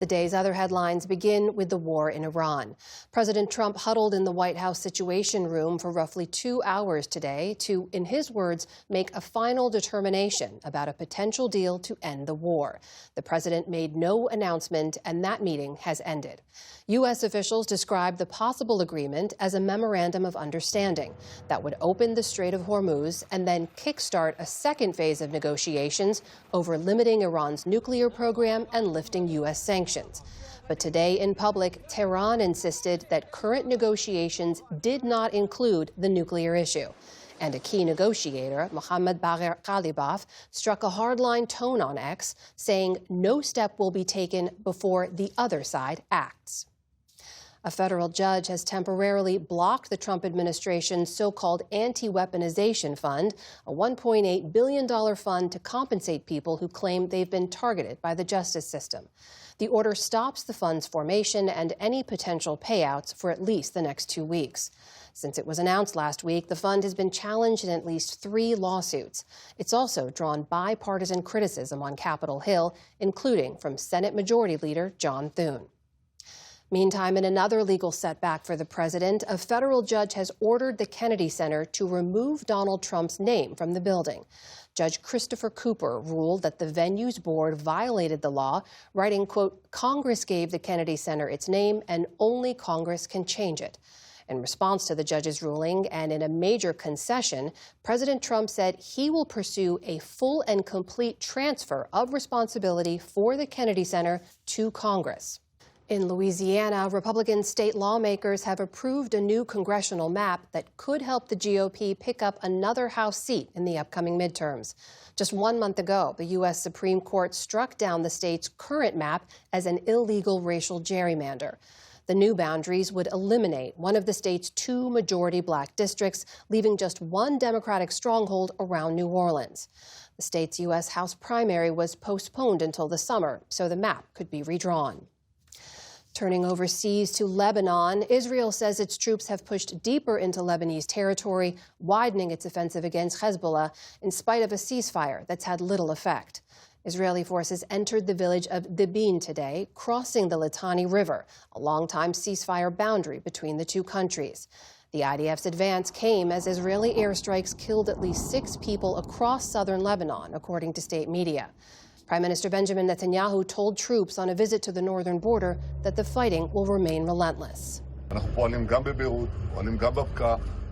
The day's other headlines begin with the war in Iran. President Trump huddled in the White House Situation Room for roughly 2 hours today to, in his words, make a final determination about a potential deal to end the war. The president made no announcement, and that meeting has ended. U.S. officials described the possible agreement as a memorandum of understanding that would open the Strait of Hormuz and then kickstart a second phase of negotiations over limiting Iran's nuclear program and lifting U.S. sanctions. But today in public, Tehran insisted that current negotiations did not include the nuclear issue. And a key negotiator, Mohammad Bagher Ghalibaf, struck a hardline tone on X, saying no step will be taken before the other side acts. A federal judge has temporarily blocked the Trump administration's so-called anti-weaponization fund, a $1.8 billion fund to compensate people who claim they've been targeted by the justice system. The order stops the fund's formation and any potential payouts for at least the next 2 weeks. Since it was announced last week, the fund has been challenged in at least 3 lawsuits. It's also drawn bipartisan criticism on Capitol Hill, including from Senate Majority Leader John Thune. Meantime, in another legal setback for the president, a federal judge has ordered the Kennedy Center to remove Donald Trump's name from the building. Judge Christopher Cooper ruled that the venue's board violated the law, writing, quote, "Congress gave the Kennedy Center its name and only Congress can change it." In response to the judge's ruling and in a major concession, President Trump said he will pursue a full and complete transfer of responsibility for the Kennedy Center to Congress. In Louisiana, Republican state lawmakers have approved a new congressional map that could help the GOP pick up another House seat in the upcoming midterms. Just 1 month ago, the U.S. Supreme Court struck down the state's current map as an illegal racial gerrymander. The new boundaries would eliminate one of the state's 2 majority black districts, leaving just 1 Democratic stronghold around New Orleans. The state's U.S. House primary was postponed until the summer, so the map could be redrawn. Turning overseas to Lebanon, Israel says its troops have pushed deeper into Lebanese territory, widening its offensive against Hezbollah in spite of a ceasefire that's had little effect. Israeli forces entered the village of Dibin today, crossing the Litani River, a longtime ceasefire boundary between the 2 countries. The IDF's advance came as Israeli airstrikes killed at least 6 people across southern Lebanon, according to state media. Prime Minister Benjamin Netanyahu told troops on a visit to the northern border that the fighting will remain relentless.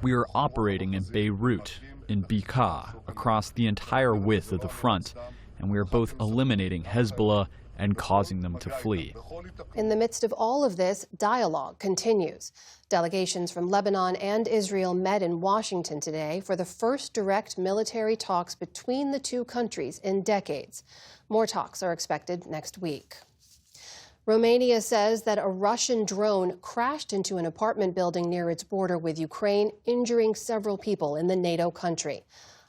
We are operating in Beirut, in Bekaa, across the entire width of the front, and we are both eliminating Hezbollah and causing them to flee. In the midst of all of this, dialogue continues. Delegations from Lebanon and Israel met in Washington today for the first direct military talks between the 2 countries in decades. More talks are expected next week. Romania says that a Russian drone crashed into an apartment building near its border with Ukraine, injuring several people in the NATO country.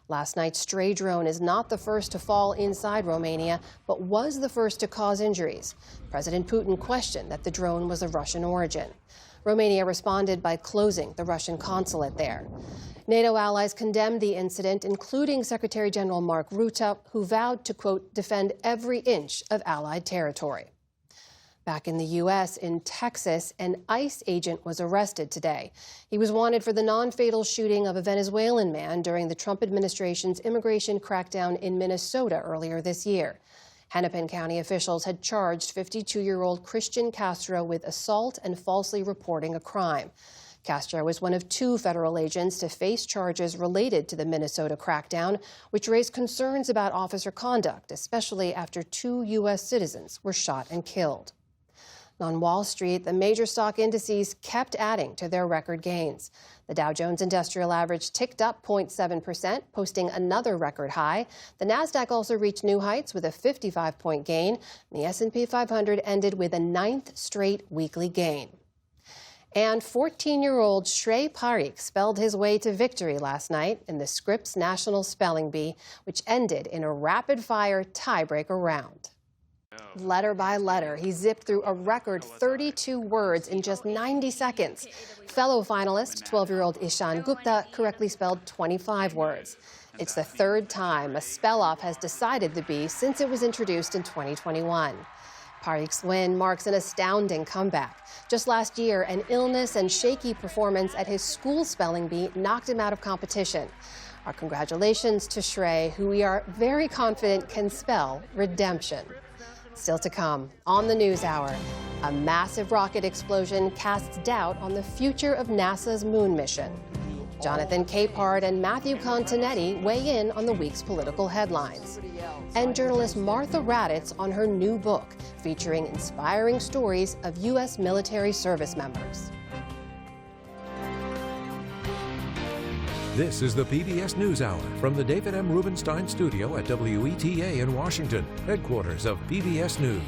Last night's stray drone is not the first to fall inside Romania, but was the first to cause injuries. President Putin questioned that the drone was of Russian origin. Romania responded by closing the Russian consulate there. NATO allies condemned the incident, including Secretary General Mark Rutte, who vowed to, quote, defend every inch of Allied territory. Back in the U.S., in Texas, an ICE agent was arrested today. He was wanted for the non-fatal shooting of a Venezuelan man during the Trump administration's immigration crackdown in Minnesota earlier this year. Hennepin County officials had charged 52-year-old Christian Castro with assault and falsely reporting a crime. Castro was one of 2 federal agents to face charges related to the Minnesota crackdown, which raised concerns about officer conduct, especially after 2 U.S. citizens were shot and killed. On Wall Street, the major stock indices kept adding to their record gains. The Dow Jones Industrial Average ticked up 0.7%, posting another record high. The Nasdaq also reached new heights with a 55-point gain. The S&P 500 ended with a 9th straight weekly gain. And 14-year-old Shrey Parikh spelled his way to victory last night in the Scripps National Spelling Bee, which ended in a rapid-fire tiebreaker round. Letter by letter, he zipped through a record 32 words in just 90 seconds. Fellow finalist, 12-year-old Ishan Gupta, correctly spelled 25 words. It's the 3rd time a spell-off has decided the bee since it was introduced in 2021. Parik's win marks an astounding comeback. Just last year, an illness and shaky performance at his school spelling bee knocked him out of competition. Our congratulations to Shrey, who we are very confident can spell redemption. Still to come on the News Hour, a massive rocket explosion casts doubt on the future of NASA's moon mission. Jonathan Capehart and Matthew Continetti weigh in on the week's political headlines. And journalist Martha Raddatz on her new book, featuring inspiring stories of U.S. military service members. This is the PBS News Hour from the David M. Rubenstein Studio at WETA in Washington, headquarters of PBS News.